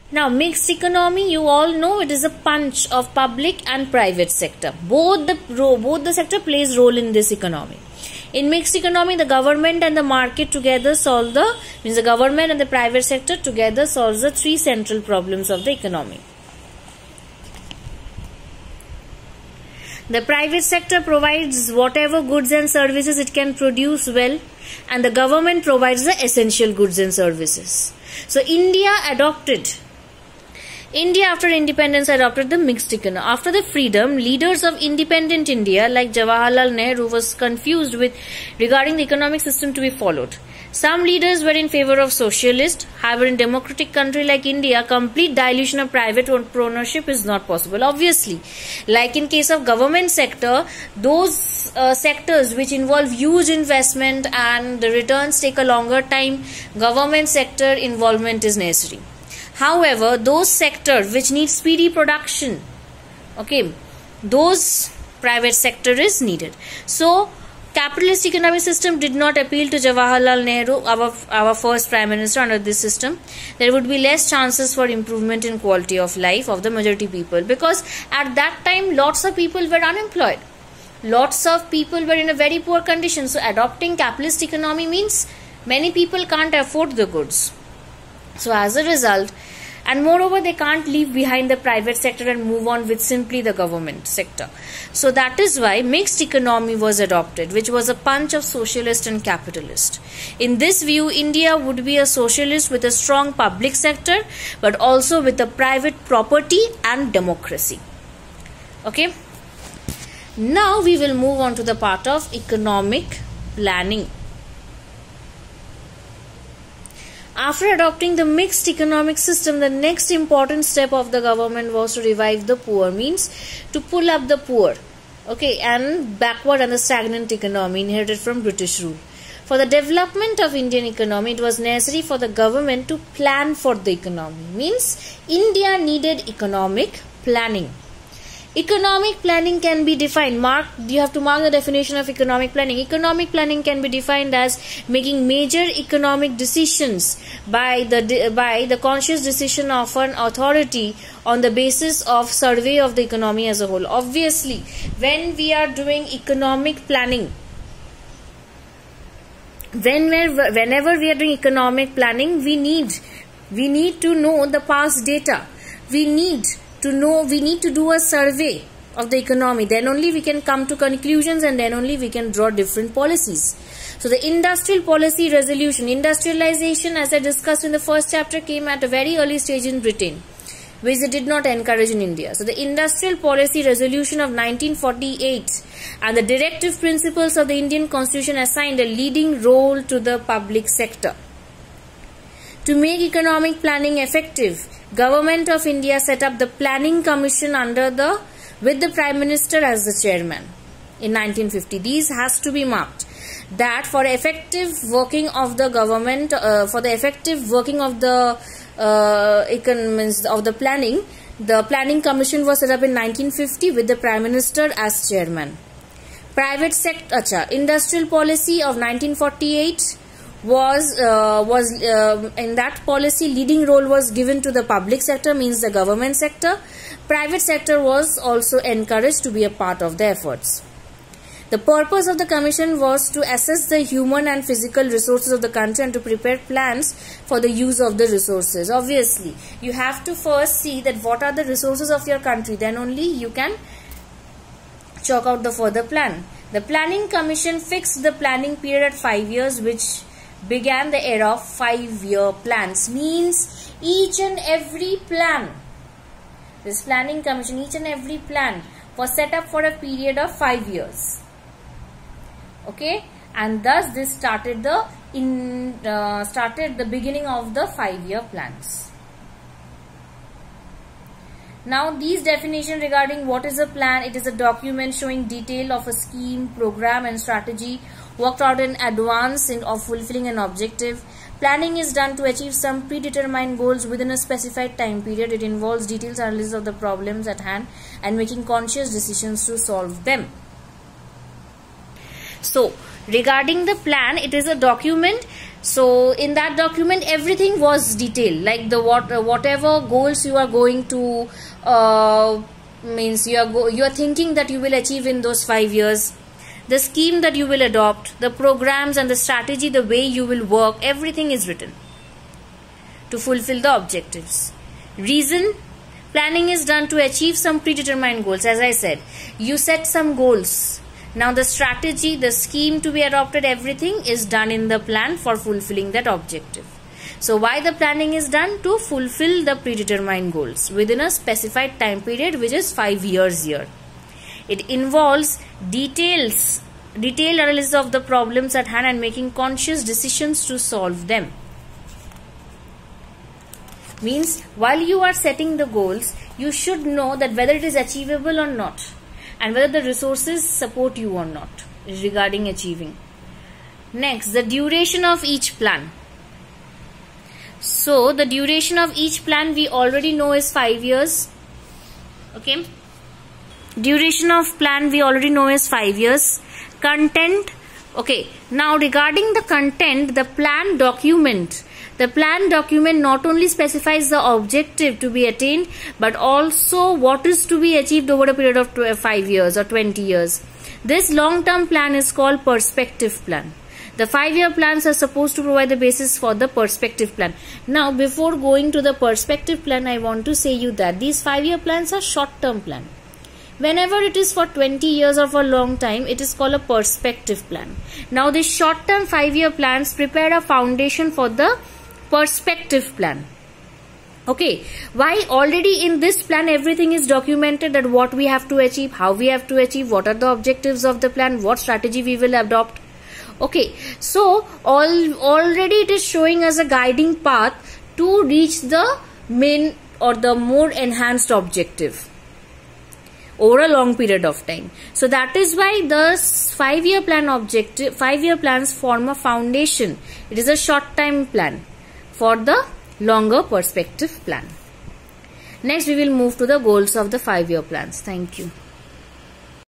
Now, mixed economy, you all know it is a punch of public and private sector. Both the sector plays role in this economy. In mixed economy, the government and the market together the government and the private sector together solves the three central problems of the economy. The private sector provides whatever goods and services it can produce well, and the government provides the essential goods and services. So India after independence adopted the mixed economy. After the freedom, leaders of independent India like Jawaharlal Nehru was confused regarding the economic system to be followed. Some leaders were in favor of socialist. However, in democratic country like India, complete dilution of private ownership is not possible. Obviously, like in case of government sector, those sectors which involve huge investment and the returns take a longer time, government sector involvement is necessary. However, those sectors which need speedy production, those private sector is needed. So, capitalist economic system did not appeal to Jawaharlal Nehru, our first prime minister. Under this system, there would be less chances for improvement in quality of life of the majority people, because at that time lots of people were unemployed. Lots of people were in a very poor condition. So, adopting capitalist economy means many people can't afford the goods. So as a result, and moreover, they can't leave behind the private sector and move on with simply the government sector. So that is why mixed economy was adopted, which was a punch of socialist and capitalist. In this view, India would be a socialist with a strong public sector, but also with a private property and democracy. Okay. Now we will move on to the part of economic planning. After adopting the mixed economic system, the next important step of the government was to revive the poor, means to pull up the poor, and backward and the stagnant economy inherited from British rule. For the development of Indian economy, it was necessary for the government to plan for the economy, means India needed economic planning. Economic planning can be defined. You have to mark the definition of economic planning. Economic planning can be defined as making major economic decisions by the conscious decision of an authority on the basis of survey of the economy as a whole. Obviously, when we are doing economic planning, whenever we are doing economic planning, we need to know the past data. We need to do a survey of the economy. Then only we can come to conclusions, and then only we can draw different policies. So the industrial policy resolution, industrialization, as I discussed in the first chapter, came at a very early stage in Britain, which they did not encourage in India. So the industrial policy resolution of 1948 and the directive principles of the Indian Constitution assigned a leading role to the public sector. To make economic planning effective, Government of India set up the Planning Commission with the Prime Minister as the chairman in 1950. These has to be marked that for effective working of the government, for the effective working of the planning, the Planning Commission was set up in 1950 with the Prime Minister as chairman. Private sector, industrial policy of 1948. Was in that policy, leading role was given to the public sector, means the government sector. Private sector was also encouraged to be a part of the efforts. The purpose of the commission was to assess the human and physical resources of the country and to prepare plans for the use of the resources. Obviously, you have to first see that what are the resources of your country, then only you can chalk out the further plan. The Planning Commission fixed the planning period at 5 years, which began the era of 5-year plans, means each and every plan, this Planning Commission, each and every plan was set up for a period of 5 years. And thus this started the beginning of the 5-year plans. Now these definitions regarding what is a plan: it is a document showing detail of a scheme, program and strategy worked out in advance of fulfilling an objective. Planning is done to achieve some predetermined goals within a specified time period. It involves detailed analysis of the problems at hand and making conscious decisions to solve them. So, regarding the plan, it is a document So in that document everything was detailed, like the whatever goals you are going to means you are thinking that you will achieve in those 5 years, the scheme that you will adopt, the programs and the strategy, the way you will work, everything is written to fulfill the objectives. Reason: planning is done to achieve some predetermined goals. As I said, you set some goals. Now the strategy, the scheme to be adopted, everything is done in the plan for fulfilling that objective. So why the planning is done? To fulfill the predetermined goals within a specified time period, which is 5 years here. It involves detailed analysis of the problems at hand and making conscious decisions to solve them. Means while you are setting the goals, you should know that whether it is achievable or not, and whether the resources support you or not regarding achieving. Next, the duration of each plan. So the duration of each plan we already know is 5 years. Okay, duration of plan we already know is 5 years. Content. Okay, now regarding the content, the plan document not only specifies the objective to be attained, but also what is to be achieved over a period of 5 years or 20 years. This long-term plan is called perspective plan. The 5-year plans are supposed to provide the basis for the perspective plan. Now, before going to the perspective plan, I want to say you that these 5-year plans are short-term plan. Whenever it is for 20 years or for a long time, it is called a perspective plan. Now, these short-term 5-year plans prepare a foundation for the perspective plan. Okay, why? Already in this plan everything is documented, that what we have to achieve, how we have to achieve, what are the objectives of the plan, what strategy we will adopt. Okay, so already it is showing us a guiding path to reach the main or the more enhanced objective over a long period of time. So that is why the 5-year plans form a foundation. It is a short time plan for the longer perspective plan. Next we will move to the goals of the 5-year plans. Thank you.